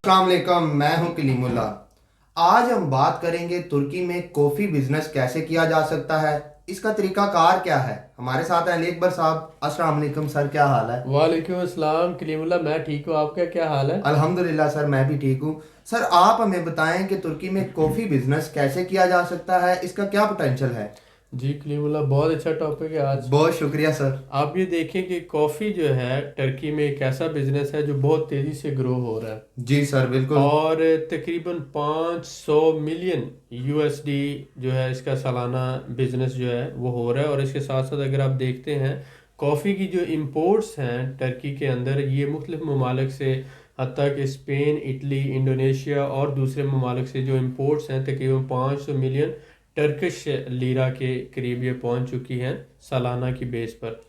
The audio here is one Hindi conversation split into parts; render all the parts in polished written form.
अस्सलाम वालेकुम, मैं हूं कलीमुल्ला। आज हम बात करेंगे तुर्की में कॉफ़ी बिजनेस कैसे किया जा सकता है, इसका तरीकाकार क्या है। हमारे साथ हैं अली अकबर साहब। अस्सलाम वालेकुम सर, क्या हाल है? वालेकुम अस्सलाम कलीमुल्ला। मैं ठीक हूँ, आपका क्या हाल है? अल्हम्दुलिल्लाह सर, मैं भी ठीक हूँ। सर आप हमें बताएं कि तुर्की में कॉफ़ी बिजनेस कैसे किया जा सकता है, इसका क्या पोटेंशियल है। जी कलीमुल्ला, बहुत अच्छा टॉपिक है आज। बहुत शुक्रिया सर। आप ये देखें कि कॉफ़ी जो है टर्की में एक ऐसा बिजनेस है जो बहुत तेज़ी से ग्रो हो रहा है। जी सर बिल्कुल। और तकरीबन 500 मिलियन यूएसडी जो है इसका सालाना बिजनेस जो है वो हो रहा है। और इसके साथ साथ अगर आप देखते हैं कॉफ़ी की जो इंपोर्ट्स हैं टर्की के अंदर, ये मुख्तलिफ ममालिक से, हत्ता कि स्पेन, इटली, इंडोनेशिया और दूसरे ममालिक से जो इंपोर्ट्स हैं तकरीबन 500 मिलियन टर्किश लीरा के करीब ये पहुंच चुकी हैं सालाना की बेस पर।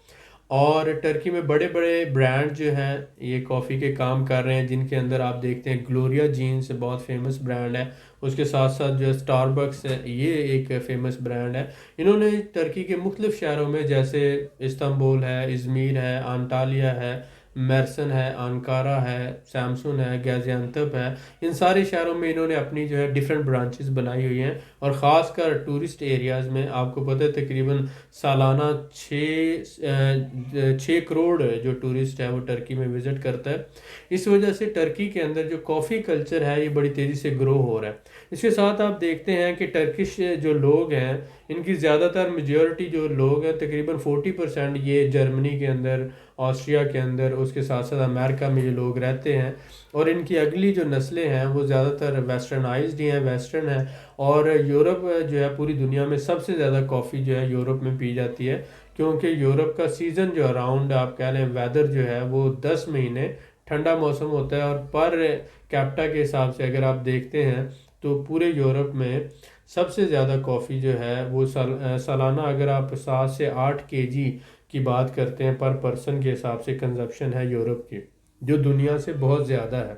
और टर्की में बड़े बड़े ब्रांड जो हैं ये कॉफ़ी के काम कर रहे हैं, जिनके अंदर आप देखते हैं ग्लोरिया जीन्स बहुत फेमस ब्रांड है। उसके साथ साथ जो स्टारबक्स है ये एक फेमस ब्रांड है। इन्होंने टर्की के मुख्तलिफ शहरों में, जैसे इस्तांबुल है, इज़मीर है, अंटालिया है, मेरसन है, अंकारा है, सैमसुन है, गाजियान्तप है, इन सारे शहरों में इन्होंने अपनी जो है डिफरेंट ब्रांचेस बनाई हुई हैं। और ख़ासकर टूरिस्ट एरियाज़ में आपको पता है तकरीबन सालाना 6 करोड़ जो टूरिस्ट है वो टर्की में विज़िट करता है। इस वजह से टर्की के अंदर जो कॉफ़ी कल्चर है ये बड़ी तेज़ी से ग्रो हो रहा है। इसके साथ आप देखते हैं कि टर्किश जो लोग हैं इनकी ज़्यादातर मेजॉरिटी जो लोग हैं तकरीबन 40% ये जर्मनी के अंदर, ऑस्ट्रिया के अंदर, उसके साथ साथ अमेरिका में ये लोग रहते हैं। और इनकी अगली जो नस्लें हैं वो ज़्यादातर वेस्टर्नाइज्ड ही हैं, वेस्टर्न है। और यूरोप जो है पूरी दुनिया में सबसे ज़्यादा कॉफ़ी जो है यूरोप में पी जाती है, क्योंकि यूरोप का सीज़न जो अराउंड आप कह लें वेदर जो है वो 10 महीने ठंडा मौसम होता है। और पर कैपिटा के हिसाब से अगर आप देखते हैं तो पूरे यूरोप में सबसे ज़्यादा कॉफ़ी जो है वो सालाना अगर आप 7 से 8 केजी की बात करते हैं पर पर्सन के हिसाब से कंजप्शन है यूरोप की, जो दुनिया से बहुत ज़्यादा है।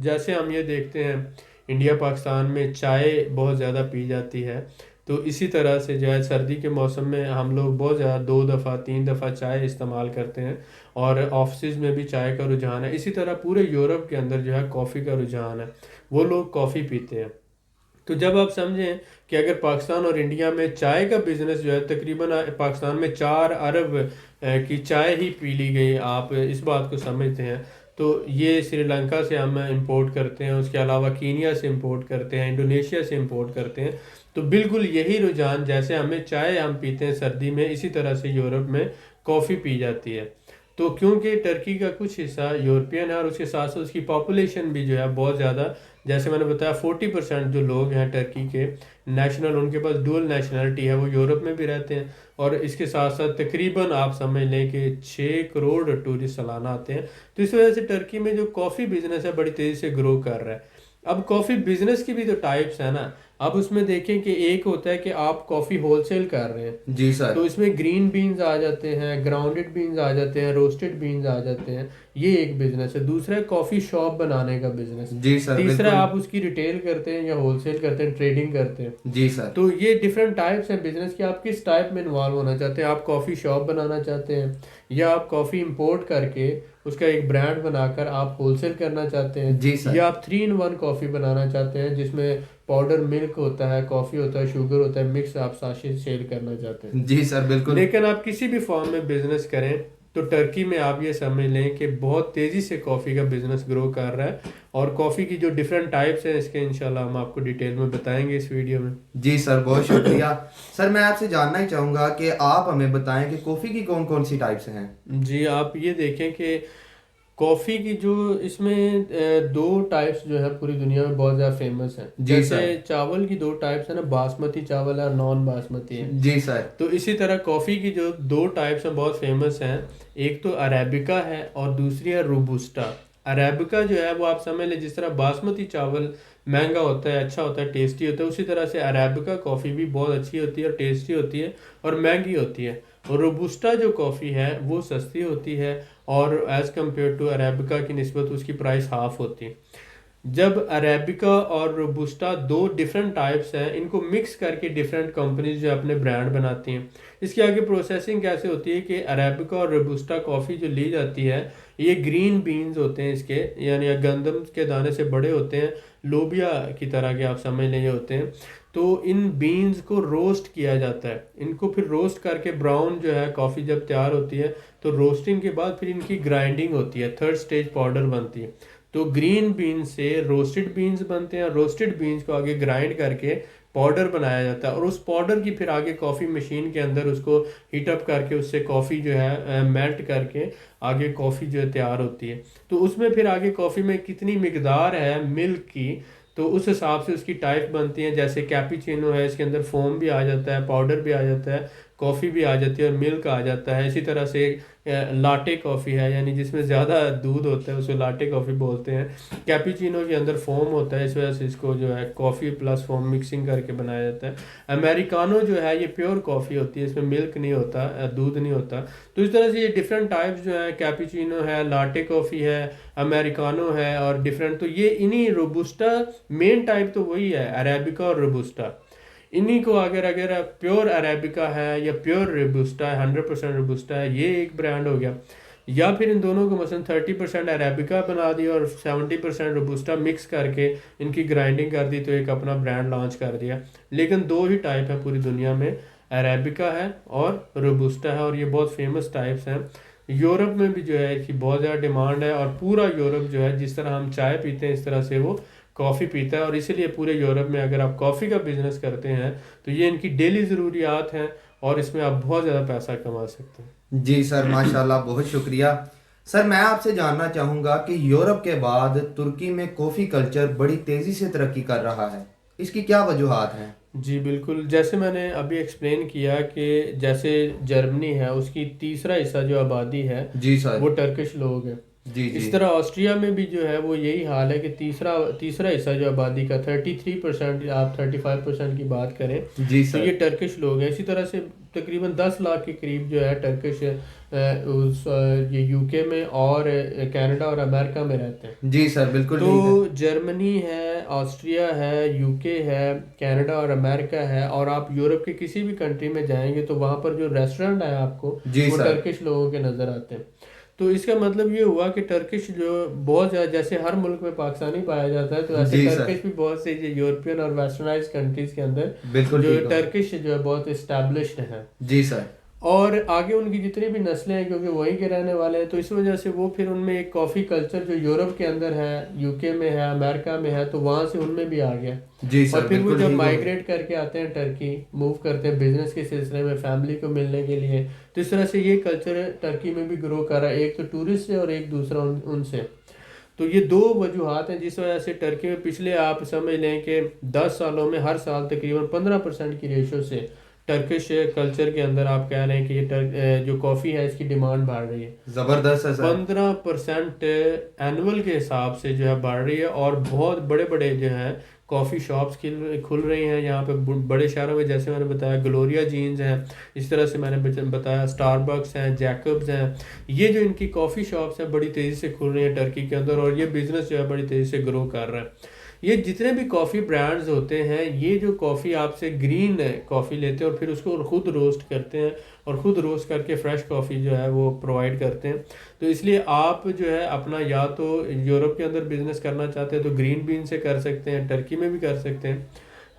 जैसे हम ये देखते हैं इंडिया पाकिस्तान में चाय बहुत ज़्यादा पी जाती है, तो इसी तरह से जो है सर्दी के मौसम में हम लोग बहुत ज़्यादा 2 दफ़ा 3 दफ़ा चाय इस्तेमाल करते हैं। और ऑफिस में भी चाय का रुझान है। इसी तरह पूरे यूरोप के अंदर जो है कॉफ़ी का रुझान है, वो लोग कॉफ़ी पीते हैं। तो जब आप समझें कि अगर पाकिस्तान और इंडिया में चाय का बिजनेस जो है तकरीबन पाकिस्तान में 4 अरब की चाय ही पी ली गई, आप इस बात को समझते हैं। तो ये श्रीलंका से हम इंपोर्ट करते हैं, उसके अलावा कीनिया से इंपोर्ट करते हैं, इंडोनेशिया से इंपोर्ट करते हैं। तो बिल्कुल यही रुझान, जैसे हमें चाय हम पीते हैं सर्दी में, इसी तरह से यूरोप में कॉफ़ी पी जाती है। तो क्योंकि टर्की का कुछ हिस्सा यूरोपियन है और उसके साथ साथ उसकी पॉपुलेशन भी जो है बहुत ज़्यादा, जैसे मैंने बताया 40% जो लोग हैं टर्की के नेशनल, उनके पास डुअल नेशनलिटी है, वो यूरोप में भी रहते हैं। और इसके साथ साथ तकरीबन आप समझ लें कि 6 करोड़ टूरिस्ट सालाना आते हैं। तो इस वजह से टर्की में जो कॉफ़ी बिजनेस है बड़ी तेज़ी से ग्रो कर रहा है। अब कॉफ़ी बिजनेस की भी तो टाइप्स है ना। अब उसमें देखें कि एक होता है कि आप कॉफ़ी होलसेल कर रहे हैं, जी सर। तो इसमें ग्रीन बीन्स आ जाते हैं, ग्राउंडेड बीन्स आ जाते हैं, रोस्टेड बीन्स आ जाते हैं। ये एक बिजनेस है। दूसरा है कॉफ़ी शॉप बनाने का बिजनेस। जी सर तीसरा बिल्कुल। आप उसकी रिटेल करते हैं या होलसेल करते हैं, ट्रेडिंग करते हैं। जी सर। तो ये डिफरेंट टाइप्स हैं बिजनेस के। आप किस टाइप में इन्वॉल्व होना चाहते हैं? आप कॉफ़ी शॉप बनाना चाहते हैं, या आप कॉफ़ी इंपोर्ट करके उसका एक ब्रांड बनाकर आप होलसेल करना चाहते हैं, जी सर। या आप 3 in 1 कॉफ़ी बनाना चाहते हैं जिसमें पाउडर मिल्क होता है, कॉफ़ी होता है, शुगर होता है, मिक्स आप साशे सेल करना चाहते हैं। जी सर बिल्कुल। लेकिन आप किसी भी फॉर्म में बिजनेस करें तो टर्की में आप ये समझ लें कि बहुत तेज़ी से कॉफ़ी का बिजनेस ग्रो कर रहा है। और कॉफ़ी की जो डिफरेंट टाइप्स हैं इसके इंशाल्लाह हम आपको डिटेल में बताएंगे इस वीडियो में। जी सर बहुत शुक्रिया। सर मैं आपसे जानना ही चाहूँगा कि आप हमें बताएं कि कॉफ़ी की कौन कौन सी टाइप्स हैं। जी, आप ये देखें कि कॉफ़ी की जो इसमें 2 टाइप्स जो है पूरी दुनिया में बहुत ज़्यादा फेमस हैं। जी जैसे सर। चावल की 2 टाइप्स है ना, बासमती चावल है और नॉन बासमती है। जी सर। तो इसी तरह कॉफ़ी की जो 2 टाइप्स हैं बहुत फेमस हैं। एक तो अरेबिका है और दूसरी है रोबुस्टा। अरेबिका जो है वो आप समझ लें जिस तरह बासमती चावल महंगा होता है, अच्छा होता है, टेस्टी होता है, उसी तरह से अरेबिका कॉफ़ी भी बहुत अच्छी होती है और टेस्टी होती है और महंगी होती है। और रोबुस्टा जो कॉफ़ी है वो सस्ती होती है और एज़ कम्पेयर टू अरेबिका की निस्बत उसकी प्राइस हाफ़ होती है। जब अरेबिका और रोबुस्टा दो डिफरेंट टाइप्स हैं, इनको मिक्स करके डिफरेंट कंपनीज जो अपने ब्रांड बनाती हैं। इसके आगे प्रोसेसिंग कैसे होती है कि अरेबिका और रोबुस्टा कॉफ़ी जो ली जाती है, ये ग्रीन बीन्स होते हैं इसके, यानी गंदम के दाने से बड़े होते हैं, लोबिया की तरह के आप समझ लें ये होते हैं। तो इन बीन्स को रोस्ट किया जाता है, इनको फिर रोस्ट करके ब्राउन जो है कॉफ़ी जब तैयार होती है तो रोस्टिंग के बाद फिर इनकी ग्राइंडिंग होती है, थर्ड स्टेज पाउडर बनती है। तो ग्रीन बीन्स से रोस्टेड बीन्स बनते हैं, रोस्टेड बीन्स को आगे ग्राइंड करके पाउडर बनाया जाता है, और उस पाउडर की फिर आगे कॉफ़ी मशीन के अंदर उसको हीट अप करके उससे कॉफ़ी जो है मेल्ट करके आगे कॉफ़ी जो है तैयार होती है। तो उसमें फिर आगे कॉफ़ी में कितनी मिकदार है मिल्क की, तो उस हिसाब से उसकी टाइप बनती है। जैसे कैपुचिनो है, इसके अंदर फोम भी आ जाता है, पाउडर भी आ जाता है, कॉफ़ी भी आ जाती है और मिल्क आ जाता है। इसी तरह से लाटे कॉफ़ी है, यानी जिसमें ज़्यादा दूध होता है उसे लाटे कॉफ़ी बोलते हैं। कैपुचिनो के अंदर फोम होता है, इस वजह से इसको जो है कॉफ़ी प्लस फोम मिक्सिंग करके बनाया जाता है। अमेरिकानो जो है ये प्योर कॉफ़ी होती है, इसमें मिल्क नहीं होता, दूध नहीं होता। तो इस तरह से ये डिफरेंट टाइप्स जो है, कैपुचिनो है, लाटे कॉफ़ी है, अमेरिकानो है और डिफरेंट, तो ये इन्हीं रोबुस्टा मेन टाइप तो वही है, अरेबिका और रोबुस्टा। इन्हीं को अगर प्योर अरेबिका है या प्योर रोबुस्टा है, 100% रोबुस्टा है, ये एक ब्रांड हो गया। या फिर इन दोनों को मसलन 30% अरेबिका बना दिया और 70% रोबुस्टा मिक्स करके इनकी ग्राइंडिंग कर दी, तो एक अपना ब्रांड लॉन्च कर दिया। लेकिन दो ही टाइप है पूरी दुनिया में, अरेबिका है और रोबुस्टा है, और ये बहुत फेमस टाइप्स हैं। यूरोप में भी जो है इसकी बहुत ज़्यादा डिमांड है, और पूरा यूरोप जो है जिस तरह हम चाय पीते हैं इस तरह से वो कॉफ़ी पीता है, और इसीलिए पूरे यूरोप में अगर आप कॉफ़ी का बिजनेस करते हैं तो ये इनकी डेली ज़रूरियात हैं, और इसमें आप बहुत ज़्यादा पैसा कमा सकते हैं। जी सर, माशाल्लाह, बहुत शुक्रिया। सर मैं आपसे जानना चाहूँगा कि यूरोप के बाद तुर्की में कॉफ़ी कल्चर बड़ी तेज़ी से तरक्की कर रहा है, इसकी क्या वजूहात हैं? जी बिल्कुल, जैसे मैंने अभी एक्सप्लेन किया कि जैसे जर्मनी है उसकी तीसरा हिस्सा जो आबादी है जी सर। वो टर्किश लोग हैं। जी जी। इस तरह ऑस्ट्रिया में भी जो है वो यही हाल है कि तीसरा तीसरा हिस्सा जो आबादी का 33%, आप 35% की बात करें जी तो सर। ये टर्किश लोग हैं। इसी तरह से तकरीबन 10 लाख के करीब जो है टर्किश ये यूके में और कनाडा और अमेरिका में रहते हैं। जी सर, बिल्कुल तो ठीक है। जर्मनी है, ऑस्ट्रिया है, यूके है, कनाडा और अमेरिका है, और आप यूरोप के किसी भी कंट्री में जाएंगे तो वहाँ पर जो रेस्टोरेंट है आपको जी वो सर। टर्किश लोगों के नज़र आते हैं। तो इसका मतलब ये हुआ कि टर्किश जो बहुत ज़्यादा, जैसे हर मुल्क में पाकिस्तानी पाया जाता है, तो ऐसे जी सर, टर्किश भी बहुत से यूरोपियन और वेस्टर्नाइज कंट्रीज़ के अंदर बिल्कुल जो ठीक हो। टर्किश जो है बहुत इस्टेब्लिश्ड है। जी सर। और आगे उनकी जितनी भी नस्लें हैं क्योंकि वहीं के रहने वाले हैं, तो इस वजह से वो फिर उनमें एक कॉफ़ी कल्चर जो यूरोप के अंदर है, यूके में है, अमेरिका में है, तो वहाँ से उनमें भी आ गया। जी और सर, फिर वो बिल्कुल जब ठीक हो। माइग्रेट करके आते हैं टर्की, मूव करते हैं बिजनेस के सिलसिले में फैमिली को मिलने के लिए, तो इस तरह से ये कल्चर टर्की में भी ग्रो कर रहा है, एक तो टूरिस्ट से और एक दूसरा उनसे। तो ये दो वजूहात हैं जिस वजह से टर्की में पिछले आप समझ लें कि 10 सालों में हर साल तकरीबन 15% की रेशो से टर्किश कल्चर के अंदर आप कह रहे हैं कि ये जो कॉफ़ी है इसकी डिमांड बढ़ रही है। जबरदस्त है सर। 15% एनुअल के हिसाब से जो है बढ़ रही है, और बहुत बड़े बड़े जो हैं कॉफ़ी शॉप्स खुल रही हैं यहाँ पे बड़े शहरों में। जैसे मैंने बताया ग्लोरिया जीन्स हैं, इस तरह से मैंने बताया स्टारबक्स हैं, जैकब्स हैं, ये जो इनकी कॉफ़ी शॉप्स हैं बड़ी तेज़ी से खुल रही हैं टर्की के अंदर, और ये बिज़नेस जो है बड़ी तेज़ी से ग्रो कर रहा है। ये जितने भी कॉफ़ी ब्रांड्स होते हैं, ये जो कॉफ़ी आपसे ग्रीन कॉफ़ी लेते हैं और फिर उसको खुद रोस्ट करते हैं, और ख़ुद रोस्ट करके फ़्रेश कॉफ़ी जो है वो प्रोवाइड करते हैं। तो इसलिए आप जो है अपना या तो यूरोप के अंदर बिज़नेस करना चाहते हैं तो ग्रीन बीन से कर सकते हैं, टर्की में भी कर सकते हैं।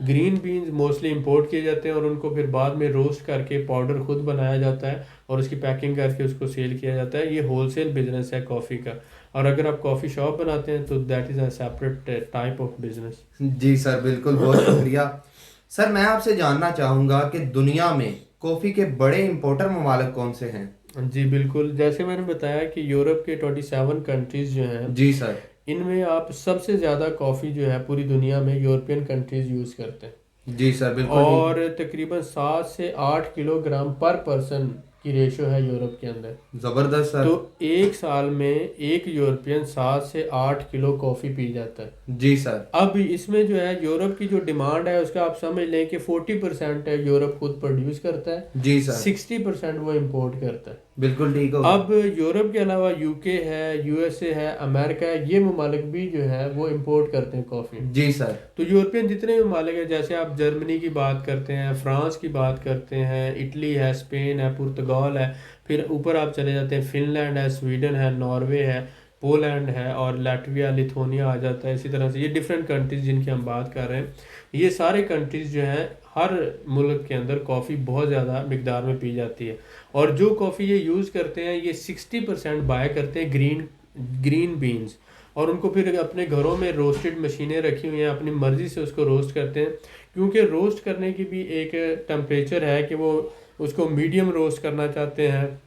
ग्रीन बीन्स मोस्टली इंपोर्ट किए जाते हैं और उनको फिर बाद में रोस्ट करके पाउडर खुद बनाया जाता है और उसकी पैकिंग करके उसको सेल किया जाता है। ये होलसेल बिजनेस है कॉफ़ी का। और अगर आप कॉफ़ी शॉप बनाते हैं तो that is a separate type of business. जी सर, बिल्कुल, बहुत शुक्रिया। सर मैं आपसे जानना चाहूँगा कि दुनिया में कॉफ़ी के बड़े इंपोर्टर ममालिक कौन से हैं? जी बिल्कुल, जैसे मैंने बताया कि यूरोप के 27 कंट्रीज़ जो हैं, जी सर। इनमें आप सबसे ज़्यादा कॉफ़ी जो है पूरी दुनिया में यूरोपियन कंट्रीज़ यूज़ करते हैं। जी सर, बिल्कुल ठीक। और तकरीबन 7 से 8 किलोग्राम पर पर्सन की रेशो है यूरोप के अंदर। जबरदस्त सर। तो एक साल में एक यूरोपियन 7 से 8 किलो कॉफ़ी पी जाता है। जी सर। अब इसमें जो है यूरोप की जो डिमांड है उसका आप समझ लें कि 40% है यूरोप खुद प्रोड्यूस करता है, जी सर। 60% वो इंपोर्ट करता है। बिल्कुल ठीक हो गया। अब यूरोप के अलावा यूके है, यूएसए है, अमेरिका है, ये ममालिक भी जो है वो इंपोर्ट करते हैं कॉफ़ी। जी सर। तो यूरोपियन जितने ममालिक हैं, जैसे आप जर्मनी की बात करते हैं, फ्रांस की बात करते हैं, इटली है, स्पेन है, पुर्तगाल है, फिर ऊपर आप चले जाते हैं फिनलैंड है, स्वीडन है, नॉर्वे है, पोलैंड है और लाटविया लिथुआनिया आ जाता है। इसी तरह से ये डिफरेंट कंट्रीज़ जिनकी हम बात कर रहे हैं, ये सारे कंट्रीज़ जो हैं हर मुल्क के अंदर कॉफ़ी बहुत ज़्यादा मिकदार में पी जाती है। और जो कॉफ़ी ये यूज़ करते हैं ये 60% बाय करते हैं ग्रीन बीन्स, और उनको फिर अपने घरों में रोस्टेड मशीनें रखी हुई हैं, अपनी मर्ज़ी से उसको रोस्ट करते हैं। क्योंकि रोस्ट करने की भी एक टेम्परेचर है कि वो उसको मीडियम रोस्ट करना चाहते हैं,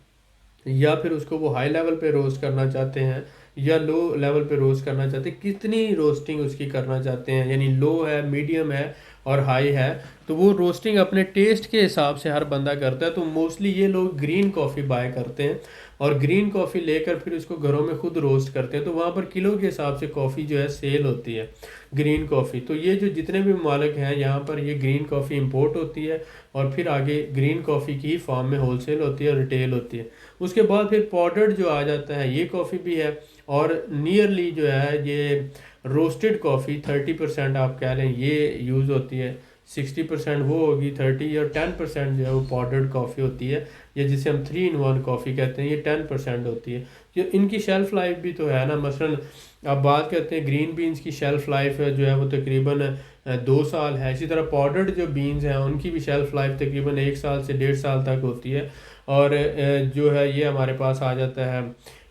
या फिर उसको वो हाई लेवल पे रोस्ट करना चाहते हैं, या लो लेवल पे रोस्ट करना चाहते हैं, कितनी रोस्टिंग उसकी करना चाहते हैं, यानी लो है, मीडियम है और हाई है। तो वो रोस्टिंग अपने टेस्ट के हिसाब से हर बंदा करता है। तो मोस्टली ये लोग ग्रीन कॉफ़ी बाय करते हैं और ग्रीन कॉफ़ी लेकर फिर उसको घरों में खुद रोस्ट करते हैं। तो वहाँ पर किलो के हिसाब से कॉफ़ी जो है सेल होती है, ग्रीन कॉफ़ी। तो ये जो जितने भी ममालिक हैं यहाँ पर ये ग्रीन कॉफ़ी इंपोर्ट होती है और फिर आगे ग्रीन कॉफ़ी की फॉर्म में होलसेल होती है और रिटेल होती है। उसके बाद फिर पाउडर्ड जो आ जाता है ये कॉफ़ी भी है, और नियरली जो है ये रोस्टेड कॉफ़ी 30% आप कह लें ये यूज़ होती है, 60% वो होगी, 30 और 10% जो है वो पाउडर्ड कॉफ़ी होती है, या जिसे हम 3 in 1 कॉफ़ी कहते हैं, ये 10% होती है। जो इनकी शेल्फ़ लाइफ भी तो है ना, मसलन आप बात करते हैं ग्रीन बीन्स की शेल्फ़ लाइफ जो है वो तकरीबन 2 साल है। इसी तरह पाउडर्ड जो बीन्स हैं उनकी भी शेल्फ़ लाइफ तकरीबन 1 साल से 1.5 साल तक होती है। और जो है ये हमारे पास आ जाता है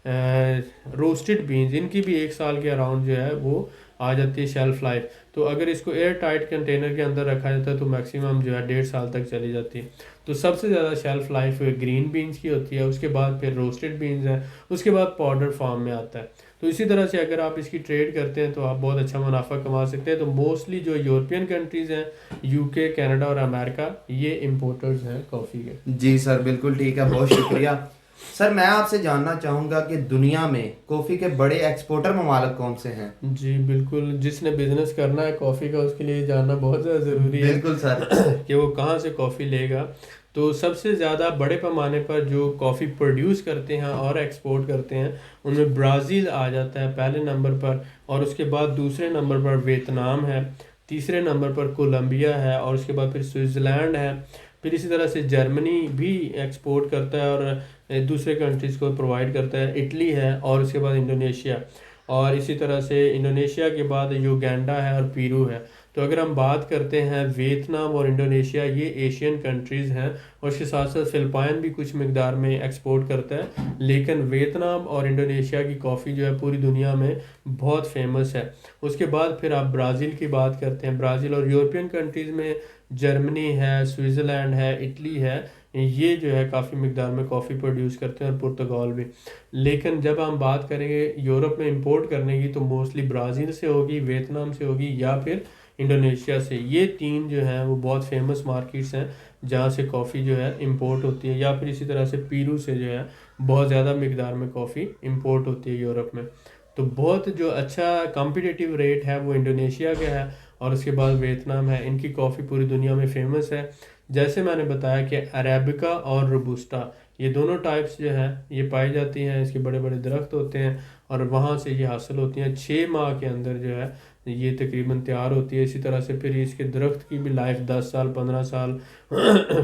रोस्टेड बीन्स, इनकी भी 1 साल के अराउंड जो है वो आ जाती है शेल्फ़ लाइफ। तो अगर इसको एयर टाइट कंटेनर के अंदर रखा जाता है तो मैक्सिमम जो है 1.5 साल तक चली जाती है। तो सबसे ज़्यादा शेल्फ़ लाइफ ग्रीन बीन्स की होती है, उसके बाद फिर रोस्टेड बीन्स हैं, उसके बाद पाउडर फॉर्म में आता है। तो इसी तरह से अगर आप इसकी ट्रेड करते हैं तो आप बहुत अच्छा मुनाफा कमा सकते हैं। तो मोस्टली जो यूरोपियन कंट्रीज़ हैं, यूके, कनाडा और अमेरिका, ये इम्पोर्टर्स हैं कॉफ़ी के। जी सर, बिल्कुल ठीक है, बहुत शुक्रिया। सर मैं आपसे जानना चाहूँगा कि दुनिया में कॉफ़ी के बड़े एक्सपोर्टर ममालिक कौन से हैं? जी बिल्कुल, जिसने बिजनेस करना है कॉफ़ी का उसके लिए जानना बहुत ज़्यादा ज़रूरी है बिल्कुल सर। कि वो कहाँ से कॉफ़ी लेगा। तो सबसे ज़्यादा बड़े पैमाने पर जो कॉफ़ी प्रोड्यूस करते हैं और एक्सपोर्ट करते हैं उनमें ब्राज़ील आ जाता है पहले नंबर पर, और उसके बाद दूसरे नंबर पर वियतनाम है, तीसरे नंबर पर कोलंबिया है, और उसके बाद फिर स्विट्ज़रलैंड है। फिर इसी तरह से जर्मनी भी एक्सपोर्ट करता है और दूसरे कंट्रीज़ को प्रोवाइड करता है, इटली है, और उसके बाद इंडोनेशिया, और इसी तरह से इंडोनेशिया के बाद युगांडा है और पेरू है। तो अगर हम बात करते हैं वियतनाम और इंडोनेशिया, ये एशियन कंट्रीज़ हैं, और उसके साथ साथ फ़िलिपाइन भी कुछ मकदार में एक्सपोर्ट करता है। लेकिन वियतनाम और इंडोनेशिया की कॉफ़ी जो है पूरी दुनिया में बहुत फेमस है। उसके बाद फिर आप ब्राज़ील की बात करते हैं, ब्राज़ील और यूरोपियन कंट्रीज़ में जर्मनी है, स्विट्ज़रलैंड है, इटली है, ये जो है काफ़ी मकदार में कॉफ़ी प्रोड्यूस करते हैं, और पुर्तगाल भी। लेकिन जब हम बात करेंगे यूरोप में इंपोर्ट करने की तो मोस्टली ब्राज़ील से होगी, वियतनाम से होगी, या फिर इंडोनेशिया से। ये तीन जो हैं वो बहुत फेमस मार्केट्स हैं जहाँ से कॉफ़ी जो है इंपोर्ट होती है, या फिर इसी तरह से पेरू से जो है बहुत ज़्यादा मकदार में कॉफ़ी इंपोर्ट होती है यूरोप में। तो बहुत जो अच्छा कॉम्पिटिटिव रेट है वो इंडोनेशिया का है, और उसके बाद वियतनाम है। इनकी कॉफ़ी पूरी दुनिया में फेमस है। जैसे मैंने बताया कि अरेबिका और रोबुस्टा, ये दोनों टाइप्स जो हैं ये पाई जाती हैं, इसके बड़े बड़े दरख्त होते हैं और वहाँ से ये हासिल होती हैं। 6 माह के अंदर जो है ये तकरीबन तैयार होती है। इसी तरह से फिर इसके दरख्त की भी लाइफ 10 साल 15 साल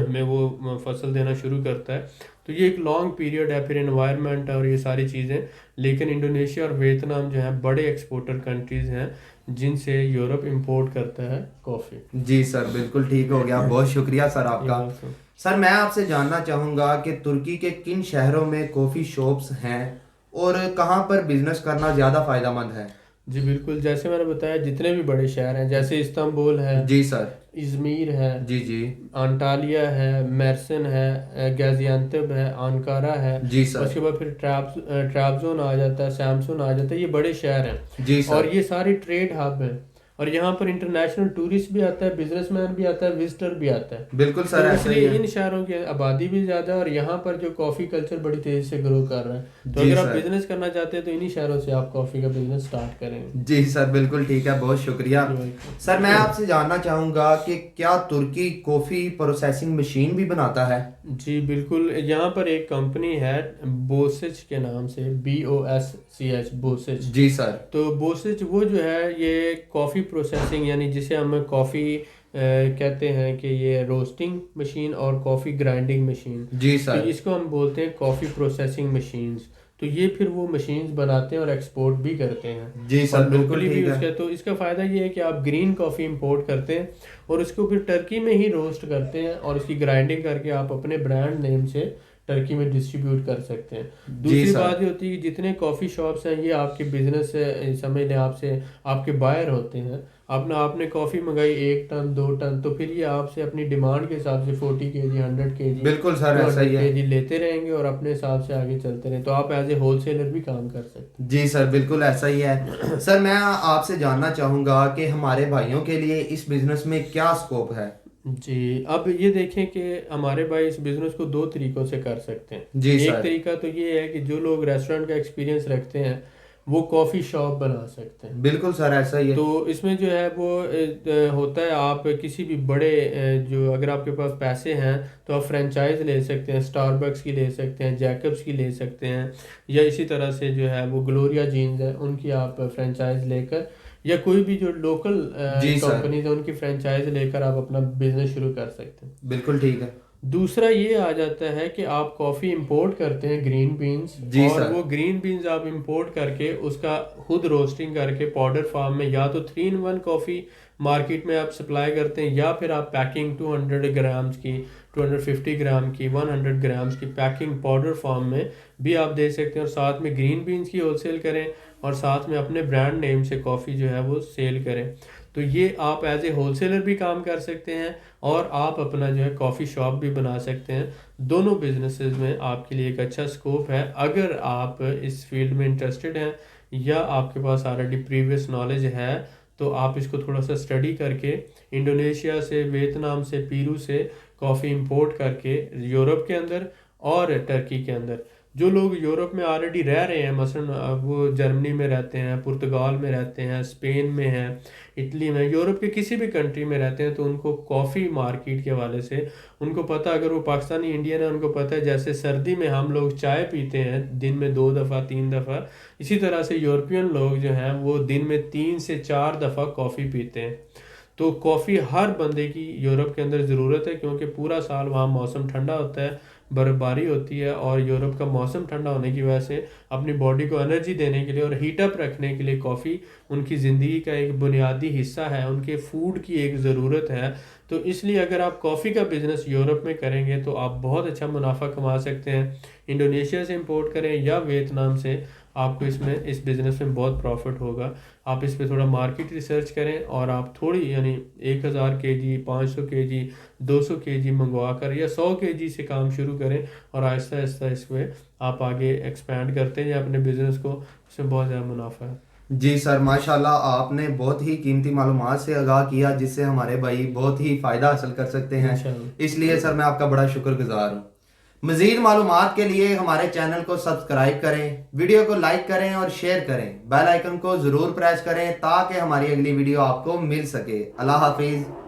में वो फसल देना शुरू करता है। तो ये एक लॉन्ग पीरियड है, फिर एनवायरनमेंट और ये सारी चीज़ें। लेकिन इंडोनेशिया और वियतनाम जो हैं बड़े एक्सपोर्टर कंट्रीज़ हैं जिनसे यूरोप इंपोर्ट करता है कॉफ़ी। जी सर, बिल्कुल ठीक हो गया, बहुत शुक्रिया सर आपका। सर मैं आपसे जानना चाहूँगा कि तुर्की के किन शहरों में कॉफ़ी शॉप्स हैं और कहाँ पर बिजनेस करना ज़्यादा फ़ायदेमंद है? जी बिल्कुल, जैसे मैंने बताया जितने भी बड़े शहर हैं, जैसे इस्तांबुल है, जी सर। इज़मीर है, जी जी। अंटालिया है, मेर्सन है, गाजियान्तब है, अंकारा है, जी सर। उसके बाद फिर ट्राब्जोन आ जाता है, सैमसुन आ जाता है, ये बड़े शहर हैं। जी सर। और ये सारे ट्रेड हब हैं। और यहाँ पर इंटरनेशनल टूरिस्ट भी आता है, बिजनेसमैन भी आता है, विजिटर भी आता है। बिल्कुल सर, तो ऐसा ही इसलिए है। इन शहरों की आबादी भी ज़्यादा है और यहाँ पर जो कॉफ़ी कल्चर बड़ी तेज़ी से ग्रो कर रहा है। तो जी अगर आप सर। बिजनेस करना चाहते हैं तो इन्हीं शहरों से आप कॉफ़ी का बिजनेस स्टार्ट करेंगे। जी सर, बिल्कुल ठीक है, बहुत शुक्रिया। जी भाई। सर मैं आपसे जानना चाहूँगा कि क्या तुर्की कॉफ़ी प्रोसेसिंग मशीन भी बनाता है? जी बिल्कुल, यहाँ पर एक कंपनी है बोसिच के नाम से, BOSCH, बोसिच। जी सर। तो बोसिच वो जो है ये कॉफ़ी प्रोसेसिंग, यानी जिसे हम कॉफ़ी कहते हैं कि ये रोस्टिंग मशीन और कॉफ़ी ग्राइंडिंग मशीन, जी तो सर। इसको हम बोलते हैं कॉफ़ी प्रोसेसिंग मशीन्स। तो ये फिर वो मशीन्स बनाते हैं और एक्सपोर्ट भी करते हैं जी और सर, बिल्कुल लोकली भी ठीक है। उसका, तो इसका फ़ायदा ये है कि आप ग्रीन कॉफ़ी इंपोर्ट करते हैं और उसको फिर टर्की में ही रोस्ट करते हैं और उसकी ग्राइंडिंग करके आप अपने ब्रांड नेम से टर्की में डिस्ट्रीब्यूट कर सकते हैं। जी दूसरी सर। बात ये होती है कि जितने कॉफ़ी शॉप्स हैं ये आपके बिजनेस से, समझ लें आपसे, आपके बायर होते हैं। अपना आपने कॉफ़ी मंगाई 1 टन 2 टन, तो फिर ये आपसे अपनी डिमांड के हिसाब से 40 kg, 100 kg, बिल्कुल सर, टू ऐसा ही हंड्रेड है। के जी लेते रहेंगे और अपने हिसाब से आगे चलते रहें। तो आप एज ए होलसेलर भी काम कर सकते जी सर, बिल्कुल ऐसा ही है। सर मैं आपसे जानना चाहूँगा कि हमारे भाइयों के लिए इस बिजनेस में क्या स्कोप है? हैं। जी, अब ये देखें कि हमारे भाई इस बिज़नेस को 2 तरीक़ों से कर सकते हैं। जी एक सर। तरीका तो ये है कि जो लोग रेस्टोरेंट का एक्सपीरियंस रखते हैं वो कॉफ़ी शॉप बना सकते हैं। बिल्कुल सर, ऐसा ही है। तो इसमें जो है वो होता है, आप किसी भी बड़े जो, अगर आपके पास पैसे हैं तो आप फ्रेंचाइज ले सकते हैं, स्टारबक्स की ले सकते हैं, जैकब्स की ले सकते हैं, या इसी तरह से जो है वो ग्लोरिया जीन्स है उनकी आप फ्रेंचाइज लेकर, या कोई भी जो लोकल जी सर। कंपनीज है उनकी फ्रेंचाइज लेकर आप अपना बिजनेस शुरू कर सकते हैं। बिल्कुल ठीक है। दूसरा ये आ जाता है कि आप कॉफ़ी इंपोर्ट करते हैं, ग्रीन बीन्स, जी और सर। वो ग्रीन बीन्स आप इंपोर्ट करके उसका खुद रोस्टिंग करके पाउडर फॉर्म में, या तो 3 in 1 कॉफ़ी मार्केट में आप सप्लाई करते हैं, या फिर आप पैकिंग 200 ग्राम्स की, 250 ग्राम की, 100 ग्राम्स की पैकिंग पाउडर फॉर्म में भी आप दे सकते हैं, और साथ में ग्रीन बीन्स की होलसेल करें और साथ में अपने ब्रांड नेम से कॉफ़ी जो है वो सेल करें। तो ये आप एज ए होलसेलर भी काम कर सकते हैं और आप अपना जो है कॉफ़ी शॉप भी बना सकते हैं। दोनों बिजनेसेस में आपके लिए एक अच्छा स्कोप है अगर आप इस फील्ड में इंटरेस्टेड हैं या आपके पास ऑलरेडी प्रीवियस नॉलेज है। तो आप इसको थोड़ा सा स्टडी करके इंडोनेशिया से, वियतनाम से, पेरू से कॉफ़ी इंपोर्ट करके यूरोप के अंदर और टर्की के अंदर, जो लोग यूरोप में ऑलरेडी रह रहे हैं, मसलन वो जर्मनी में रहते हैं, पुर्तगाल में रहते हैं, स्पेन में हैं, इटली में, यूरोप के किसी भी कंट्री में रहते हैं, तो उनको कॉफ़ी मार्केट के हवाले से उनको पता, अगर वो पाकिस्तानी इंडियन है उनको पता है जैसे सर्दी में हम लोग चाय पीते हैं दिन में 2 दफ़ा 3 दफ़ा, इसी तरह से यूरोपियन लोग जो हैं वो दिन में 3 से 4 दफ़ा कॉफ़ी पीते हैं। तो कॉफ़ी हर बंदे की यूरोप के अंदर ज़रूरत है, क्योंकि पूरा साल वहाँ मौसम ठंडा होता है, बर्फ़बारी होती है, और यूरोप का मौसम ठंडा होने की वजह से अपनी बॉडी को एनर्जी देने के लिए और हीटअप रखने के लिए कॉफ़ी उनकी ज़िंदगी का एक बुनियादी हिस्सा है, उनके फूड की एक ज़रूरत है। तो इसलिए अगर आप कॉफ़ी का बिज़नेस यूरोप में करेंगे तो आप बहुत अच्छा मुनाफा कमा सकते हैं। इंडोनेशिया से इंपोर्ट करें या वियतनाम से, आपको इसमें इस बिज़नेस में बहुत प्रॉफिट होगा। आप इस पे थोड़ा मार्केट रिसर्च करें और आप थोड़ी, यानी 1000 kg, 500 kg, 200 kg मंगवा कर या 100 kg से काम शुरू करें, और आहिस्ता आहिस्ता इस पे आप आगे एक्सपैंड करते हैं अपने बिज़नेस को, उसमें बहुत ज़्यादा मुनाफा है। जी सर, माशाल्लाह आपने बहुत ही कीमती मालूमात से आगाह किया जिससे हमारे भाई बहुत ही फ़ायदा हासिल कर सकते हैं। इंशाल्लाह। इसलिए सर मैं आपका बड़ा शुक्रगुजार हूँ। मज़ीद मालूमात के लिए हमारे चैनल को सब्सक्राइब करें, वीडियो को लाइक करें और शेयर करें, बेल आइकन को ज़रूर प्रेस करें ताकि हमारी अगली वीडियो आपको मिल सके। अल्लाह हाफिज़।